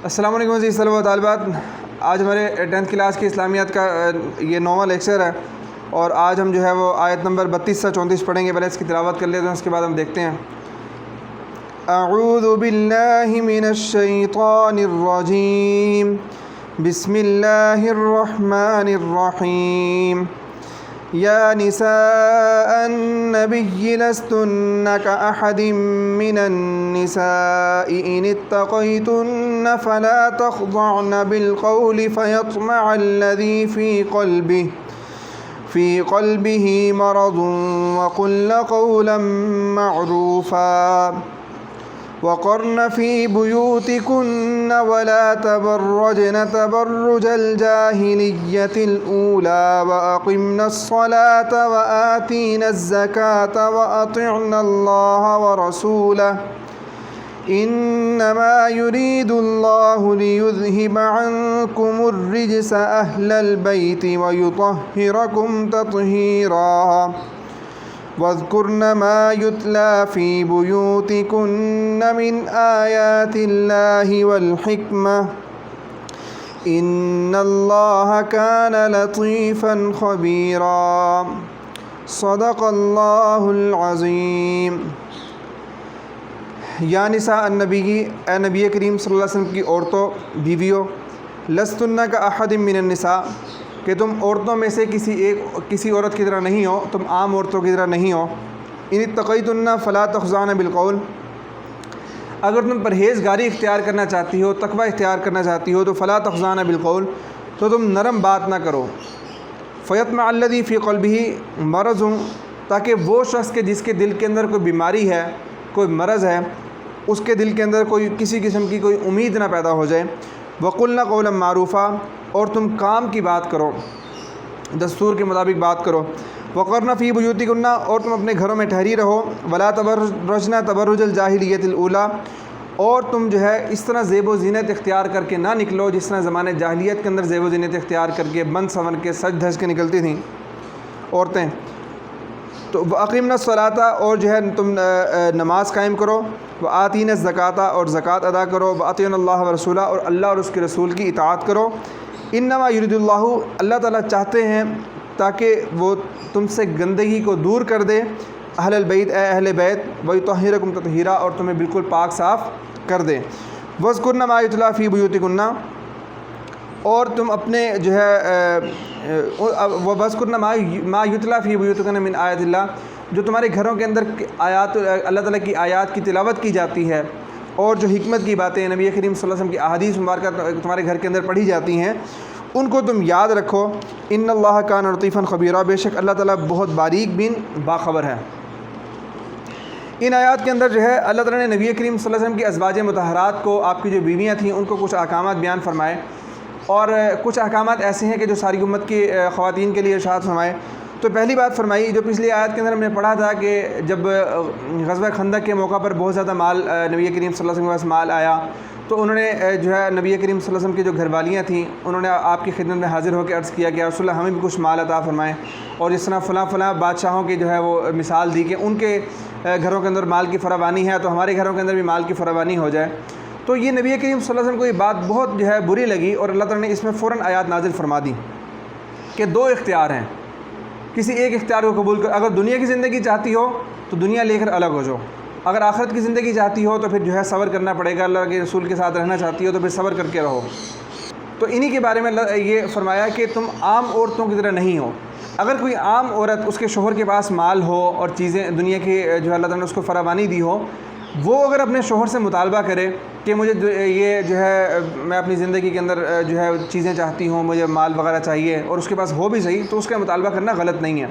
السلام علیکم عزیز طلبہ و طالبات، آج ہمارے 10th کلاس کی اسلامیات کا یہ 9واں لیکچر ہے، اور آج ہم جو ہے وہ آیت نمبر 32 سے 34 پڑھیں گے۔ پہلے اس کی تلاوت کر لیتے ہیں، اس کے بعد ہم دیکھتے ہیں۔ اعوذ باللہ من الشیطان الرجیم، بسم اللہ الرحمن الرحیم۔ یا نساء النبی لستن کأحد من النساء ان اتقیتن فلا تخضعن بالقول فیطمع الذی فی قلبه مرض وقلن قولا معروفا وقرن فی بیوتکن ولا تبرجن تبرج الجاہلیۃ الأولی وأقمن الصلاة وآتین الزکاة وأطعن اللہ ورسولہ انما یرید اللہ لیذہب عنکم الرجس اہل البیت ویطہرکم تطہیرا واذکرن ما یتلی فی بیوتکن من آیات اللہ والحکمہ ان اللہ کان لطیفا خبیرا۔ صدق اللہ العظیم۔ یا نساء النبی، اے نبی کریم صلی اللہ علیہ وسلم کی عورتوں، بیویوں، لستن کأحد من النساء، کہ تم عورتوں میں سے کسی عورت کی طرح نہیں ہو، تم عام عورتوں کی طرح نہیں ہو۔ ان اتقیتن فلا تخضعن بالقول، اگر تم پرہیزگاری اختیار کرنا چاہتی ہو، تقوی اختیار کرنا چاہتی ہو، تو فلا تخضعن بالقول، تو تم نرم بات نہ کرو۔ فیطمع الذی فی قلبہ مرض، تاکہ وہ شخص کے جس کے دل کے اندر کوئی بیماری ہے، کوئی مرض ہے، اس کے دل کے اندر کسی قسم کی کوئی امید نہ پیدا ہو جائے۔ وقلن قولا معروفا، اور تم کام کی بات کرو، دستور کے مطابق بات کرو۔ وقرن فی بیوتکن، اور تم اپنے گھروں میں ٹھہری رہو۔ ولا تبرجن تبرج الجاہلیۃ الاولی، اور تم جو ہے اس طرح زیب و زینت اختیار کر کے نہ نکلو جس طرح زمانے جاہلیت کے اندر زیب و زینت اختیار کر کے بن سنور کے سج دھج کے نکلتی تھیں عورتیں۔ تو وَأَقِمْنَا الصَّلَاةَ، اور جو ہے تم نماز قائم کرو۔ وَآتِينَ الزَّكَاةَ، اور زکوٰۃ ادا کرو۔ وَأَطِيعُوا اللَّهَ وَرَسُولَهُ، اور اللہ اور اس کے رسول کی اطاعت کرو۔ انما یرید اللہ، اللہ تعالیٰ چاہتے ہیں تاکہ وہ تم سے گندگی کو دور کر دے، اہل البیت، اے اہل بیت، وَيُطَهِّرَكُمْ تَطْهِيرًا، اور تمہیں بالکل پاک صاف کر دے۔ وَاذْكُرْنَ مَا يُتْلَىٰ فِي بُيُوتِكُنَّ، اور تم اپنے جو ہے وَاذْكُرْنَ مَا يُتْلَىٰ فِي بُيُوتِكُنَّ مِنْ آیَاتِ اللَّهِ، جو تمہارے گھروں کے اندر آیات، اللہ تعالیٰ کی آیات کی تلاوت کی جاتی ہے، اور جو حکمت کی باتیں نبی کریم صلی اللہ علیہ وسلم کی احادیث مبارکہ تمہارے گھر کے اندر پڑھی جاتی ہیں، ان کو تم یاد رکھو۔ ان اللہ کان لطیفا خبیرا، بے شک اللہ تعالیٰ بہت باریک بین باخبر ہے۔ ان آیات کے اندر جو ہے اللہ تعالیٰ نے نبی کریم صلی اللہ علیہ وسلم کی ازواج مطہرات کو، آپ کی جو بیویاں تھیں، ان کو کچھ احکامات بیان فرمائے، اور کچھ احکامات ایسے ہیں کہ جو ساری امت کی خواتین کے لیے ارشاد فرمائے۔ تو پہلی بات فرمائی جو پچھلی آیت کے اندر ہم نے پڑھا تھا کہ جب غزوہ خندق کے موقع پر بہت زیادہ مال نبی کریم صلی اللہ علیہ وسلم کے پاس مال آیا، تو انہوں نے جو ہے نبی کریم صلی اللہ علیہ وسلم کی جو گھر والیاں تھیں، انہوں نے آپ کی خدمت میں حاضر ہو کے عرض کیا کہ رسول اللہ ہمیں بھی کچھ مال عطا فرمائیں، اور جس طرح فلاں فلاں بادشاہوں کی جو ہے وہ مثال دی کہ ان کے گھروں کے اندر مال کی فراوانی ہے، تو ہمارے گھروں کے اندر بھی مال کی فراوانی ہو جائے۔ تو یہ نبی کریم صلی اللہ علیہ وسلم کو یہ بات بہت جو ہے بری لگی، اور اللہ تعالیٰ نے اس میں فوراً آیات نازل فرما دی کہ دو اختیار ہیں، کسی ایک اختیار کو قبول کر، اگر دنیا کی زندگی چاہتی ہو تو دنیا لے کر الگ ہو جاؤ، اگر آخرت کی زندگی چاہتی ہو تو پھر جو ہے صبر کرنا پڑے گا، اللہ کے رسول کے ساتھ رہنا چاہتی ہو تو پھر صبر کر کے رہو۔ تو انہی کے بارے میں اللہ یہ فرمایا کہ تم عام عورتوں کی طرح نہیں ہو۔ اگر کوئی عام عورت، اس کے شوہر کے پاس مال ہو اور چیزیں دنیا کی جو اللہ تعالیٰ نے اس کو فراوانی دی ہو، وہ اگر اپنے شوہر سے مطالبہ کرے کہ مجھے یہ جو ہے میں اپنی زندگی کے اندر جو ہے چیزیں چاہتی ہوں، مجھے مال وغیرہ چاہیے، اور اس کے پاس ہو بھی صحیح، تو اس کا مطالبہ کرنا غلط نہیں ہے۔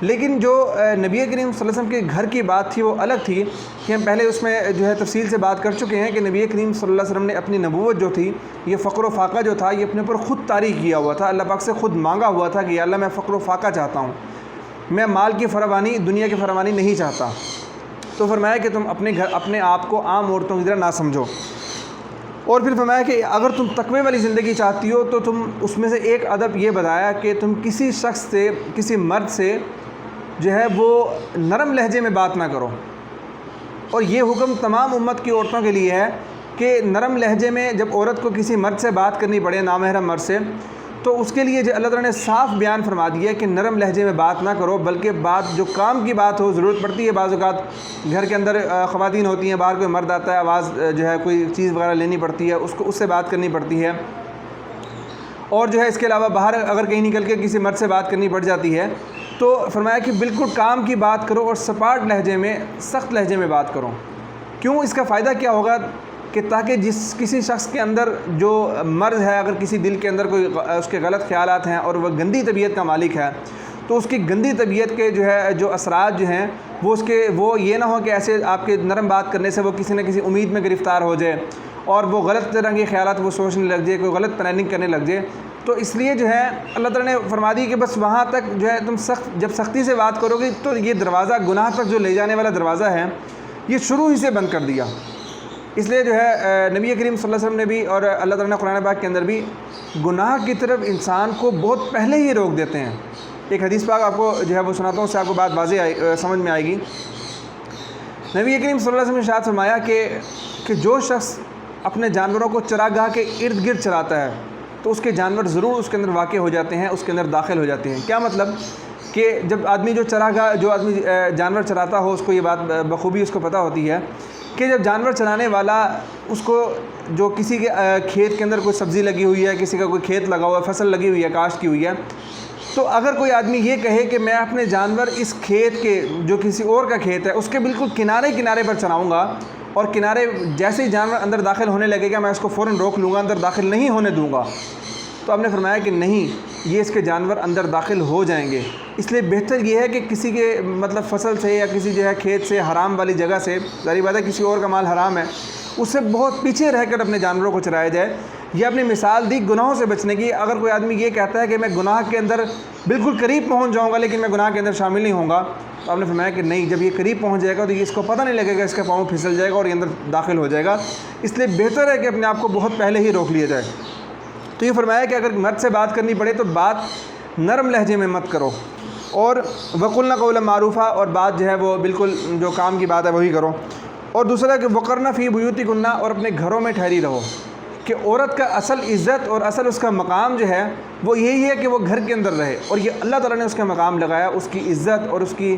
لیکن جو نبی کریم صلی اللہ علیہ وسلم کے گھر کی بات تھی وہ الگ تھی، کہ ہم پہلے اس میں جو ہے تفصیل سے بات کر چکے ہیں کہ نبی کریم صلی اللہ علیہ وسلم نے اپنی نبوت جو تھی، یہ فقر و فاقہ جو تھا، یہ اپنے اوپر خود طاری کیا ہوا تھا، اللہ پاک سے خود مانگا ہوا تھا کہ یا اللہ میں فقر و فاقہ چاہتا ہوں، میں مال کی فراوانی، دنیا کی فراوانی نہیں چاہتا۔ تو فرمایا کہ تم اپنے آپ کو عام عورتوں کی طرح نہ سمجھو، اور پھر فرمایا کہ اگر تم تقوی والی زندگی چاہتی ہو تو تم اس میں سے ایک ادب یہ بتایا کہ تم کسی شخص سے، کسی مرد سے جو ہے وہ نرم لہجے میں بات نہ کرو، اور یہ حکم تمام امت کی عورتوں کے لیے ہے کہ نرم لہجے میں جب عورت کو کسی مرد سے بات کرنی پڑے، نامحرم مرد سے، تو اس کے لیے جو اللہ تعالیٰ نے صاف بیان فرما دیا ہے کہ نرم لہجے میں بات نہ کرو، بلکہ بات جو کام کی بات ہو، ضرورت پڑتی ہے بعض اوقات گھر کے اندر خواتین ہوتی ہیں، باہر کوئی مرد آتا ہے، آواز جو ہے کوئی چیز وغیرہ لینی پڑتی ہے، اس سے بات کرنی پڑتی ہے، اور جو ہے اس کے علاوہ باہر اگر کہیں نکل کے کسی مرد سے بات کرنی پڑ جاتی ہے، تو فرمایا کہ بالکل کام کی بات کرو اور سپاٹ لہجے میں، سخت لہجے میں بات کرو۔ کیوں؟ اس کا فائدہ کیا ہوگا کہ تاکہ کسی شخص کے اندر جو مرض ہے، اگر کسی دل کے اندر کوئی اس کے غلط خیالات ہیں اور وہ گندی طبیعت کا مالک ہے، تو اس کی گندی طبیعت کے جو اثرات جو ہیں وہ یہ نہ ہو کہ ایسے آپ کے نرم بات کرنے سے وہ کسی نہ کسی امید میں گرفتار ہو جائے اور وہ غلط طرح کے خیالات وہ سوچنے لگ جائے، کوئی غلط پلاننگ کرنے لگ جائے۔ تو اس لیے جو ہے اللہ تعالیٰ نے فرما دی کہ بس وہاں تک جو ہے تم جب سختی سے بات کرو گے تو یہ دروازہ گناہ تک جو لے جانے والا دروازہ ہے یہ شروع ہی سے بند کر دیا۔ اس لیے جو ہے نبی کریم صلی اللہ علیہ وسلم نے بھی اور اللہ تعالیٰ نے قرآن پاک کے اندر بھی گناہ کی طرف انسان کو بہت پہلے ہی روک دیتے ہیں۔ ایک حدیث پاک آپ کو جو ہے وہ سناتا ہوں، اس سے آپ کو بات واضح سمجھ میں آئے گی۔ نبی کریم صلی اللہ علیہ وسلم نے ارشاد فرمایا کہ جو شخص اپنے جانوروں کو چراگاہ کے ارد گرد چلاتا ہے تو اس کے جانور ضرور اس کے اندر واقع ہو جاتے ہیں، اس کے اندر داخل ہو جاتے ہیں۔ کیا مطلب؟ کہ جب آدمی جو آدمی جانور چراتا ہو، اس کو یہ بات بخوبی اس کو پتہ ہوتی ہے کہ جب جانور چلانے والا اس کو جو کسی کے کھیت کے اندر کوئی سبزی لگی ہوئی ہے، کسی کا کوئی کھیت لگا ہوا ہے، فصل لگی ہوئی ہے، کاشت کی ہوئی ہے، تو اگر کوئی آدمی یہ کہے کہ میں اپنے جانور اس کھیت کے جو کسی اور کا کھیت ہے اس کے بالکل کنارے پر چلاؤں گا، اور کنارے جیسے ہی جانور اندر داخل ہونے لگے گا میں اس کو فوراً روک لوں گا، اندر داخل نہیں ہونے دوں گا، تو آپ نے فرمایا کہ نہیں، یہ اس کے جانور اندر داخل ہو جائیں گے۔ اس لیے بہتر یہ ہے کہ کسی کے مطلب فصل سے یا کسی جو ہے کھیت سے، حرام والی جگہ سے، ظاہر بات ہے کسی اور کا مال حرام ہے، اس سے بہت پیچھے رہ کر اپنے جانوروں کو چرایا جائے۔ یہ اپنی مثال دی گناہوں سے بچنے کی۔ اگر کوئی آدمی یہ کہتا ہے کہ میں گناہ کے اندر بالکل قریب پہنچ جاؤں گا لیکن میں گناہ کے اندر شامل نہیں ہوں گا، تو آپ نے فرمایا کہ نہیں، جب یہ قریب پہنچ جائے گا تو یہ اس کو پتہ نہیں لگے گا، اس کا پاؤں پھسل جائے گا اور یہ اندر داخل ہو جائے گا۔ اس لیے بہتر ہے کہ اپنے آپ کو بہت پہلے ہی روک لیا جائے۔ تو یہ فرمایا کہ اگر مرد سے بات کرنی پڑے تو بات نرم لہجے میں مت کرو، اور وقلنا قولا معروفا، اور بات جو ہے وہ بالکل جو کام کی بات ہے وہی کرو۔ اور دوسرا کہ وقرنا فی بیوتکن، اور اپنے گھروں میں ٹھہری رہو، کہ عورت کا اصل عزت اور اصل اس کا مقام جو ہے وہ یہی ہے کہ وہ گھر کے اندر رہے، اور یہ اللہ تعالیٰ نے اس کا مقام لگایا، اس کی عزت اور اس کی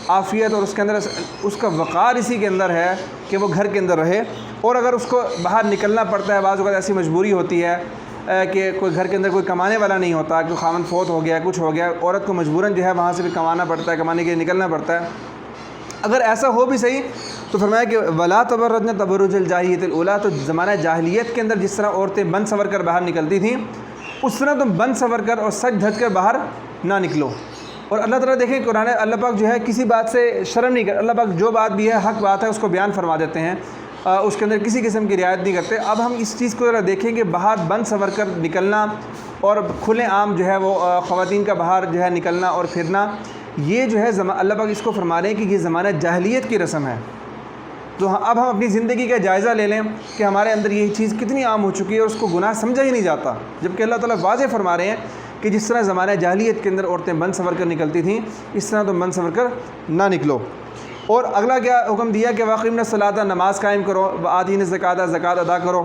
عافیت اور اس کے اندر اس کا وقار اسی کے اندر ہے کہ وہ گھر کے اندر رہے۔ اور اگر اس کو باہر نکلنا پڑتا ہے، بعض اوقات ایسی مجبوری ہوتی ہے کہ کوئی گھر کے اندر کوئی کمانے والا نہیں ہوتا، کہ خاوند فوت ہو گیا، کچھ ہو گیا، عورت کو مجبوراً جو ہے وہاں سے بھی کمانا پڑتا ہے، کمانے کے لیے نکلنا پڑتا ہے۔ اگر ایسا ہو بھی صحیح تو فرمایا کہ ولا تبرجن تبرج الجاہلیت الاولیٰ، تو زمانہ جاہلیت کے اندر جس طرح عورتیں بن سنور کر باہر نکلتی تھیں اس طرح تم بن سنور کر اور سج دھج کر باہر نہ نکلو۔ اور اللہ تعالیٰ دیکھیں قرآن، اللہ پاک جو ہے کسی بات سے شرم نہیں کر، اللہ پاک جو بات بھی ہے حق بات ہے اس کو بیان فرما دیتے ہیں، اس کے اندر کسی قسم کی رعایت نہیں کرتے۔ اب ہم اس چیز کو ذرا دیکھیں کہ باہر بن سنور کر نکلنا اور کھلے عام جو ہے وہ خواتین کا باہر جو ہے نکلنا اور پھرنا، یہ جو ہے اللہ پاک اس کو فرما رہے ہیں کہ یہ زمانہ جاہلیت کی رسم ہے۔ تو اب ہم اپنی زندگی کا جائزہ لے لیں کہ ہمارے اندر یہ چیز کتنی عام ہو چکی ہے اور اس کو گناہ سمجھا ہی نہیں جاتا، جبکہ اللہ تعالیٰ واضح فرما رہے ہیں کہ جس طرح زمانہ جاہلیت کے اندر عورتیں بن سنور کر نکلتی تھیں اس طرح تم بن سنور کر نہ نکلو۔ اور اگلا کیا حکم دیا کہ واقعیمن الصلاۃ، نماز قائم کرو، وآتین الزکوٰۃ، زکوٰۃ ادا کرو۔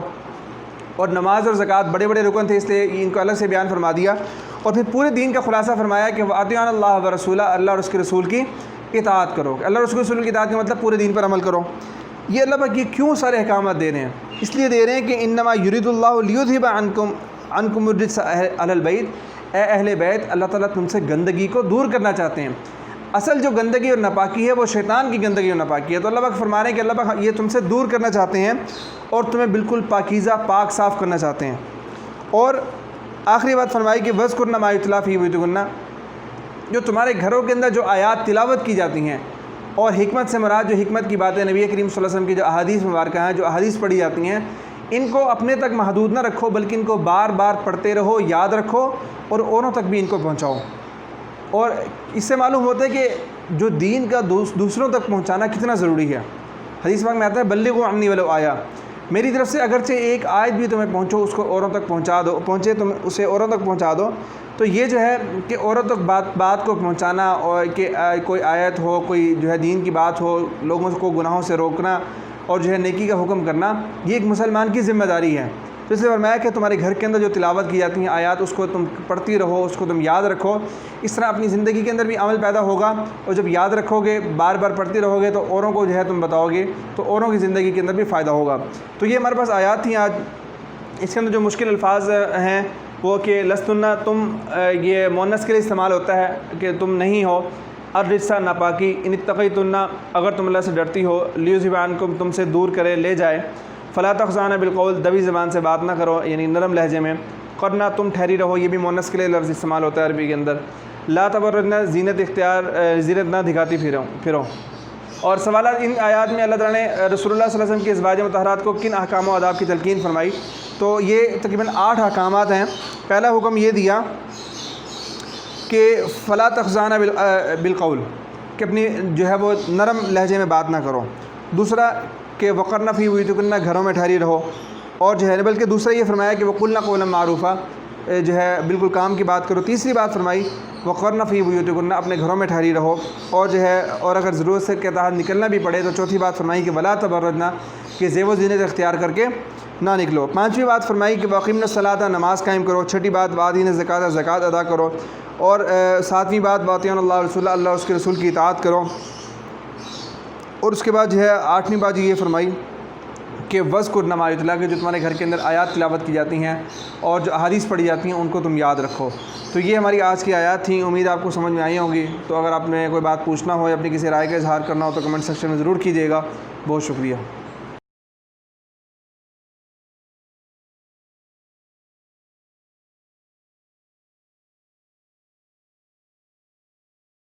اور نماز اور زکوٰۃ بڑے بڑے رکن تھے، اس لیے ان کو الگ سے بیان فرما دیا، اور پھر پورے دین کا خلاصہ فرمایا کہ وَأَطِیعُوا اللَّهَ وَرَسُولَهُ، اللہ اور اس کے رسول کی اطاعت کرو۔ اللہ اور اس کے رسول کی اطاعت کا مطلب پورے دین پر عمل کرو۔ یہ اللہ پاک یہ کیوں سارے احکامات دے رہے ہیں؟ اس لیے دے رہے ہیں کہ انما یرید اللہ لیذھب عنکم الرجس اہل البیت، اے اہل بیت، اللہ تعالیٰ تم سے گندگی کو دور کرنا چاہتے ہیں۔ اصل جو گندگی اور ناپاکی ہے وہ شیطان کی گندگی اور ناپاکی ہے، تو اللہ پاک فرما رہے ہیں کہ اللہ پاک یہ تم سے دور کرنا چاہتے ہیں اور تمہیں بالکل پاکیزہ پاک صاف کرنا چاہتے ہیں۔ اور آخری بات فرمائی کہ وَاذْكُرْنَ مَا يُتْلَىٰ فِي بُيُوتِكُنَّ، جو تمہارے گھروں کے اندر جو آیات تلاوت کی جاتی ہیں، اور حکمت سے مراد جو حکمت کی باتیں نبی کریم صلی اللہ علیہ وسلم کی جو احادیث مبارکہ ہیں، جو احادیث پڑھی جاتی ہیں، ان کو اپنے تک محدود نہ رکھو بلکہ ان کو بار بار پڑھتے رہو، یاد رکھو اور اوروں تک بھی ان کو پہنچاؤ۔ اور اس سے معلوم ہوتا ہے کہ جو دین کا دوسروں تک پہنچانا کتنا ضروری ہے۔ حدیث پاک میں آتا ہے بلغوا عنی ولو آیا، میری طرف سے اگرچہ ایک آیت بھی تمہیں پہنچو اس کو اوروں تک پہنچا دو، پہنچے تم اسے اوروں تک پہنچا دو۔ تو یہ جو ہے کہ اوروں تک بات کو پہنچانا، اور کہ کوئی آیت ہو، کوئی جو ہے دین کی بات ہو، لوگوں کو گناہوں سے روکنا، اور جو ہے نیکی کا حکم کرنا یہ ایک مسلمان کی ذمہ داری ہے۔ تو اس لیے فرمایا کہ تمہارے گھر کے اندر جو تلاوت کی جاتی ہیں آیات، اس کو تم پڑھتی رہو، اس کو تم یاد رکھو۔ اس طرح اپنی زندگی کے اندر بھی عمل پیدا ہوگا، اور جب یاد رکھو گے، بار بار پڑھتی رہو گے، تو اوروں کو جو ہے تم بتاؤ گے، تو اوروں کی زندگی کے اندر بھی فائدہ ہوگا۔ تو یہ ہمارے پاس آیات تھیں آج۔ اس کے اندر جو مشکل الفاظ ہیں وہ کہ لستنا، تم یہ مؤنث کے لیے استعمال ہوتا ہے کہ تم نہیں ہو۔ الرجسہ، ناپاکی۔ ان اتقیتن، اگر تم اللہ سے ڈرتی ہو، لیذھب عنکم، تم سے دور کرے، لے جائے۔ فلا تخضعن بالقول، دبی زبان سے بات نہ کرو، یعنی نرم لہجے میں۔ قرنا، تم ٹھہری رہو، یہ بھی مؤنث کے لیے لفظ استعمال ہوتا ہے عربی کے اندر۔ لا تبرجن، زینت نہ دکھاتی پھرو۔ اور سوالات، ان آیات میں اللہ تعالیٰ نے رسول اللہ صلی اللہ علیہ وسلم کی ازواج مطہرات کو کن احکام و آداب کی تلقین فرمائی؟ تو یہ تقریباً 8 احکامات ہیں۔ پہلا حکم یہ دیا کہ فلا تخضعن بالقول، کہ اپنی جو ہے وہ نرم لہجے میں بات نہ کرو۔ دوسرا کہ وقرن فی بیوتکن، گھروں میں ٹھہری رہو۔ اور جو ہے بلکہ دوسرا یہ فرمایا کہ وقلن قولا معروفا، جو ہے بالکل کام کی بات کرو۔ تیسری بات فرمائی وقرن فی بیوتکن، اپنے گھروں میں ٹھہری رہو، اور جو ہے اور اگر ضرورت سے کے تحت نکلنا بھی پڑے تو چوتھی بات فرمائی کہ ولا تبرجن، کہ زیب و زینت اختیار کر کے نہ نکلو۔ پانچویں بات فرمائی کہ واقیمن الصلاۃ، نماز قائم کرو۔ چھٹی بات وآتین الزکوٰۃ، زکوٰۃ ادا کرو۔ اور ساتویں بات واطیعوا اللہ ورسولہ، اللہ اس کے رسول کی اطاعت کرو۔ اور اس کے بعد جو ہے 8ویں بات یہ فرمائی کہ وذکرن ما یتلیٰ، کہ جو تمہارے گھر کے اندر آیات تلاوت کی جاتی ہیں اور جو احادیث پڑھی جاتی ہیں ان کو تم یاد رکھو۔ تو یہ ہماری آج کی آیات تھیں، امید آپ کو سمجھ میں آئی ہوں گی۔ تو اگر آپ نے کوئی بات پوچھنا ہو یا اپنی کسی رائے کا اظہار کرنا ہو تو کمنٹ سیکشن میں ضرور کیجیے گا۔ بہت شکریہ۔